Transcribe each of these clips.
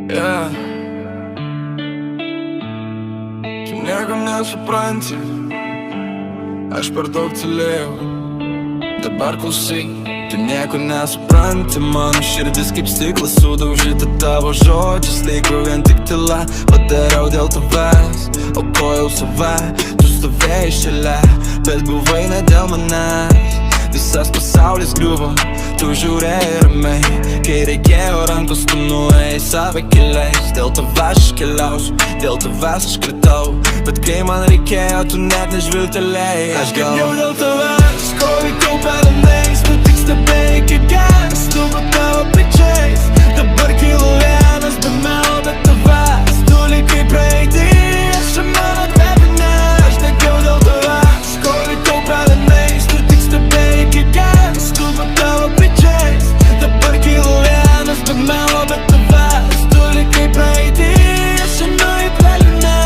Yeah. Tu nieko nesupranti, aš per daug tylėjau. Dabar klausyk, tu nieko nesupranti. Mano širdis kaip stiklas sudaužyta, tavo žodžius liko vien tik tyla. Padariau dėl tavęs, aukojau save. Tu stovėjai šalia, bet buvai ne dėl manęs. Visas pasaulis griuvo, tu žiūrėjai ramiai. Kai reikėjo rankos, tu nuėjai save keliais. Dėl tavęs aš keliausiu, dėl tavęs aš kritau. Bet kai man reikėjo, tu net nežvilgtelėjai. Aš geriau dėl tavęs, ko veikiau pelenais. Tu tik stebėjai, kaip geras, tu po tavo pečiais. Dabar kilo vienas be melo, bet tavęs tu likai praeitį. Aš čia mano kvepinė. Aš negiau dėl tavęs, ko veikiau pelenais. Tu tik stebėjai, kaip geras, tu po tavo pečiais. Dabar kilo vienas be melo, bet tavęs tu likai praeitį. Aš čia nuėjai pelenė.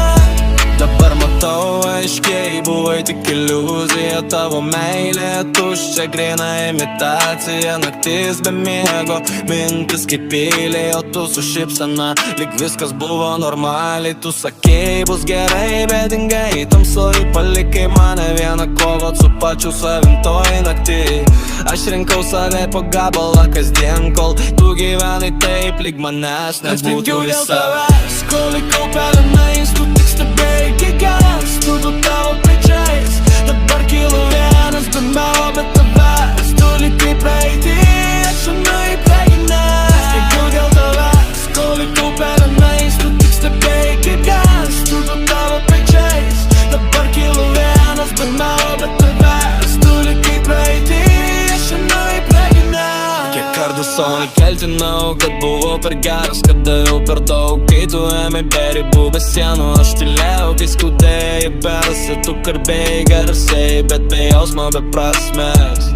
Dabar matau aiškiai, buvai tik iliuzija. Tavo meilė tuščia, grina imitacija. Naktis be miego, mintis kaip piliai. O tu su šypsena, lyg viskas buvo normaliai. Tu sakei, bus gerai, bet dingai tamsoj. Palikai mane vieną kovot su pačiu savim toj naktį. Aš rinkau save po gabalą kasdien, kol tu gyvenai taip, lyg manęs nebūtų visa. Kol likau pelenais, tu tik stebėjai, kiek geras, tu po tavo pečiais. Dabar kilo vienas be melo, bet tavęs tu likai praeitį. Aš čia nuėjai pelenė. Aš negiau dėl tavęs, kol likau pelenais. Tu tik stebėjai, kiek geras, tu po tavo pečiais. Dabar kilo vienas be melo, bet tavęs tu likai praeitį. Aš čia nuėjai pelenė. Kiek kartų savo nekeltinau, kad buvau per geras, kad daviau per daug. Kai tu ėmei be ribų, be sienų, aš tylėjau. Kai skaudėjai berasi, tu kalbėjai garsiai, bet be jausmo, be prasmės.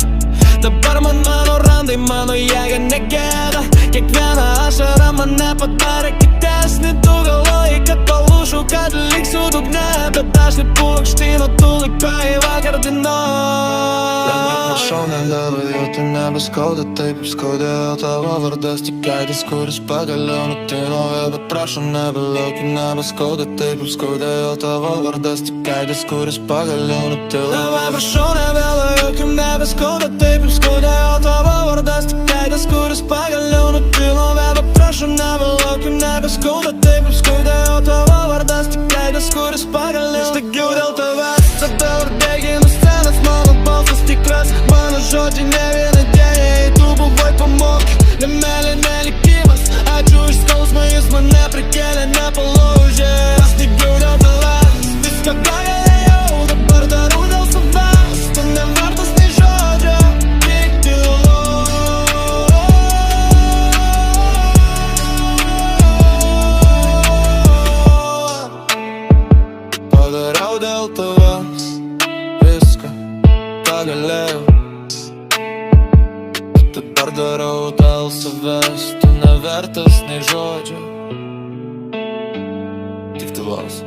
Dabar mano randai, mano jėga negėda. Kiekviena ašara mane padarė kitesnį. Tu galvoji, kad palūžau, kad liksiu dugne, bet aš lipu aukštyn, o tu lipai vakar dienos. Dabar prašau nedabar, jau tu nebeskauda taip, kaip skaudėjo tavo vardas. Tik kaitis, kuris pagaliau nutilo, bet prašau nebelauk, nebeskauda taip, kaip skaudėjo tavo vardas. Tik kaitis, kuris pagaliau nutilo. Dabar prašau nebelauk, nebeskauda taip, kaip skaudėjo tavo vardas. Tik kaitis, kuris pagaliau nutilo, bet prašau nebelauk, nebeskauda taip, kaip skaudėjo tavo vardas. Tik kaitis, kuris pagaliau nutilo. Dėl tavęs, dabar deginu scenas, mano balsas tikras, mano žodžiai ne vienadieniai. Tu buvai pamok, nemelė nelikimas. Ačiū už skausmą, jis mane prikėlė, nepalaužė. Aš negiau dėl tavęs, viską ką galėjau, dabar darau dėl savęs. Tu nevertas nei žodžio, tik tylu. Padariau dėl tavęs viską, ką galėjau. Dabar darau dėl savęs, tu nevertas nei žodžio, tik tylos.